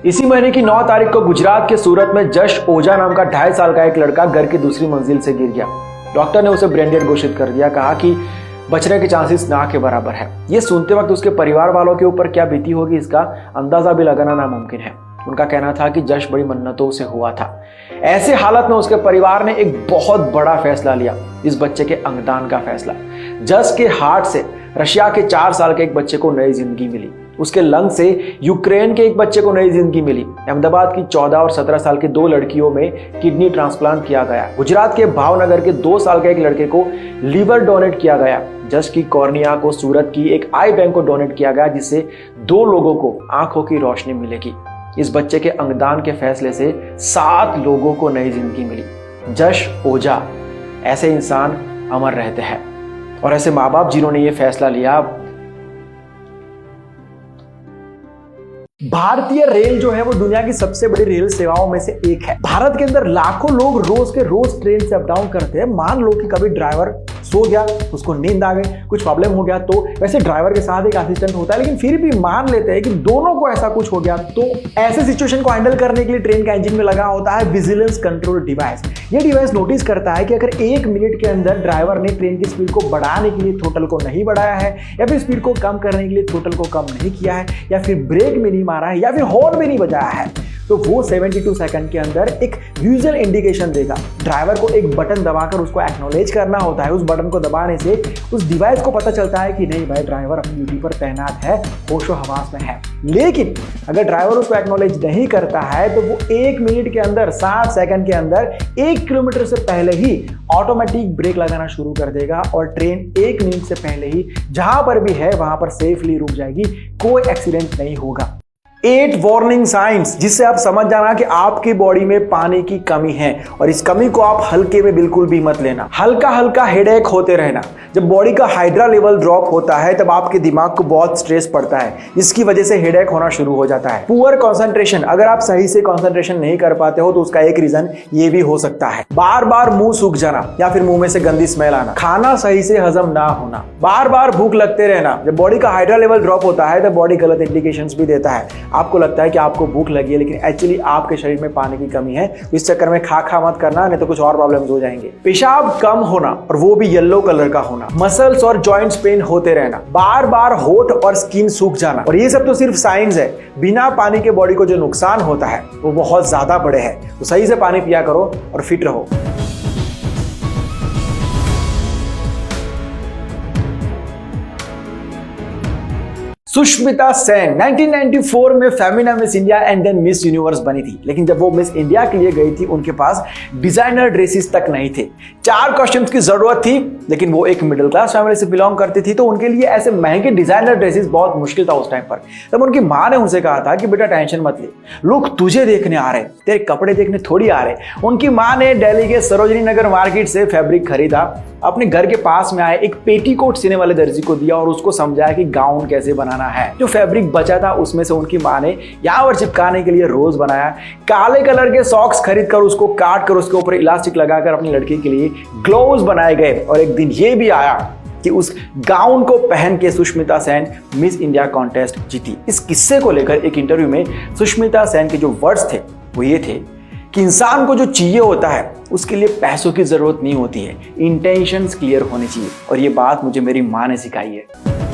इसी महीने की 9 तारीख को गुजरात के सूरत में जश ओझा नाम का 2.5 साल का एक लड़का घर की दूसरी मंजिल से गिर गया। डॉक्टर ने उसे ब्रेन डेड घोषित कर दिया, कहा कि बचने के चांसेस ना के बराबर है। ये सुनते वक्त उसके परिवार वालों के ऊपर क्या बीती होगी इसका अंदाजा भी लगाना नामुमकिन है। उनका कहना था कि जश बड़ी मन्नतों से हुआ था। ऐसे हालत में उसके परिवार ने एक बहुत बड़ा फैसला लिया, इस बच्चे के अंगदान का फैसला। जश के हार्ट से रशिया के 4 साल के एक बच्चे को नई जिंदगी मिली। उसके लंग से यूक्रेन के एक बच्चे को नई जिंदगी मिली। अहमदाबाद की 14 और 17 साल की 2 लड़कियों में किडनी ट्रांसप्लांट किया गया। गुजरात के भावनगर के 2 साल के एक लड़के को लीवर डोनेट किया गया। जश की कॉर्निया को सूरत की एक आई बैंक को डोनेट किया गया, जिससे 2 लोगों को आंखों की रोशनी मिलेगी। इस बच्चे के अंगदान के फैसले से 7 लोगों को नई जिंदगी मिली। जश ओझा, ऐसे इंसान अमर रहते हैं और ऐसे माँ बाप जिन्होंने ये फैसला लिया। भारतीय रेल जो है वो दुनिया की सबसे बड़ी रेल सेवाओं में से एक है। भारत के अंदर लाखों लोग रोज के रोज ट्रेन से अप डाउन करते हैं। मान लो कि कभी ड्राइवर सो गया, उसको नींद आ गई, कुछ प्रॉब्लम हो गया, तो वैसे ड्राइवर के साथ एक असिस्टेंट होता है, लेकिन फिर भी मान लेते हैं कि दोनों को ऐसा कुछ हो गया, तो ऐसे सिचुएशन को हैंडल करने के लिए ट्रेन का इंजन में लगा होता है विजिलेंस कंट्रोल डिवाइस। ये डिवाइस नोटिस करता है कि अगर 1 मिनट के अंदर ड्राइवर ने ट्रेन की स्पीड को बढ़ाने के लिए थ्रोटल को नहीं बढ़ाया है, या फिर स्पीड को कम करने के लिए थ्रोटल को कम नहीं किया है, या फिर ब्रेक में नहीं मारा है, या फिर हॉर्न भी नहीं बजाया है, तो वो 72 सेकंड के अंदर एक विजुअल इंडिकेशन देगा। ड्राइवर को एक बटन दबाकर उसको एक्नॉलेज करना होता है। उस बटन को दबाने से उस डिवाइस को पता चलता है कि नहीं भाई, ड्राइवर अपनी ड्यूटी पर तैनात है, होशो हवास में है। लेकिन अगर ड्राइवर उसको एक्नॉलेज नहीं करता है तो वो 1 मिनट के अंदर 60 सेकंड के अंदर 1 किलोमीटर से पहले ही ऑटोमेटिक ब्रेक लगाना शुरू कर देगा और ट्रेन 1 मिनट से पहले ही जहां पर भी है वहां पर सेफली रुक जाएगी, कोई एक्सीडेंट नहीं होगा। 8 वार्निंग साइंस, जिससे आप समझ जाना कि आपकी बॉडी में पानी की कमी है और इस कमी को आप हल्के में बिल्कुल भी मत लेना। हल्का हल्का हेडेक होते रहना। जब बॉडी का हाइड्रा लेवल ड्रॉप होता है तब आपके दिमाग को बहुत स्ट्रेस पड़ता है, इसकी वजह से हेडेक होना शुरू हो जाता है। पुअर कंसंट्रेशन, अगर आप सही से कंसंट्रेशन नहीं कर पाते हो तो उसका एक रीजन ये भी हो सकता है। बार बार मुंह सूख जाना या फिर मुंह में से गंदी स्मेल आना, खाना सही से हजम ना होना, बार बार भूख लगते रहना। जब बॉडी का हाइड्रा लेवल ड्रॉप होता है तब बॉडी गलत इंडिकेशंस भी देता है। आपको लगता है कि आपको भूख लगी है, लेकिन एक्चुअली आपके शरीर में पानी की कमी है। इस चक्कर में खा मत करना, नहीं तो कुछ और प्रॉब्लम्स हो जाएंगे। पेशाब कम होना और वो भी येलो कलर का होना, मसल्स और जॉइंट्स पेन होते रहना, बार बार होठ और स्किन सूख जाना, और ये सब तो सिर्फ साइंस है। बिना पानी के बॉडी को जो नुकसान होता है वो बहुत ज्यादा बड़े हैं। तो सही से पानी पिया करो और फिट रहो। सुष्मिता सेन 1994 में Femina Miss India and then Miss Universe बनी थी, लेकिन जब वो मिस इंडिया के लिए गई थी उनके पास डिजाइनर ड्रेसेस तक नहीं थे। 4 कॉस्ट्यूम्स की जरूरत थी, लेकिन वो एक मिडिल क्लास फैमिली से बिलोंग करती थी, तो उनके लिए ऐसे महंगे डिजाइनर ड्रेसेस बहुत मुश्किल था उस टाइम पर। तब उनकी माँ ने उनसे कहा था कि बेटा टेंशन मत ले, लोग तुझे देखने आ रहे, तेरे कपड़े देखने थोड़ी आ रहे। उनकी माँ ने दिल्ली के सरोजनी नगर मार्केट से फैब्रिक खरीदा, अपने घर के पास में आए एक पेटीकोट सीने वाले दर्जी को दिया और उसको समझाया कि गाउन कैसे बनाना है। जो फैब्रिक बचा था उसमें से उनकी माँ ने यहाँ पर चिपकाने के लिए रोज बनाया। काले कलर के सॉक्स खरीद कर उसको काट कर उसके ऊपर इलास्टिक लगाकर अपनी लड़की के लिए ग्लोव्स बनाए गए। और एक दिन ये भी आया कि उस गाउन को पहन के Sushmita Sen miss India contest जीती। इस किस्से को लेकर एक इंटरव्यू में सुष्मिता सेन के जो वर्ड्स थे वो ये थे कि इंसान को जो चाहिए होता है उसके लिए पैसों की जरूरत नहीं होती है, इंटेंशंस क्लियर होनी चाहिए। और ये बात मुझे मेरी माँ ने सिखाई है।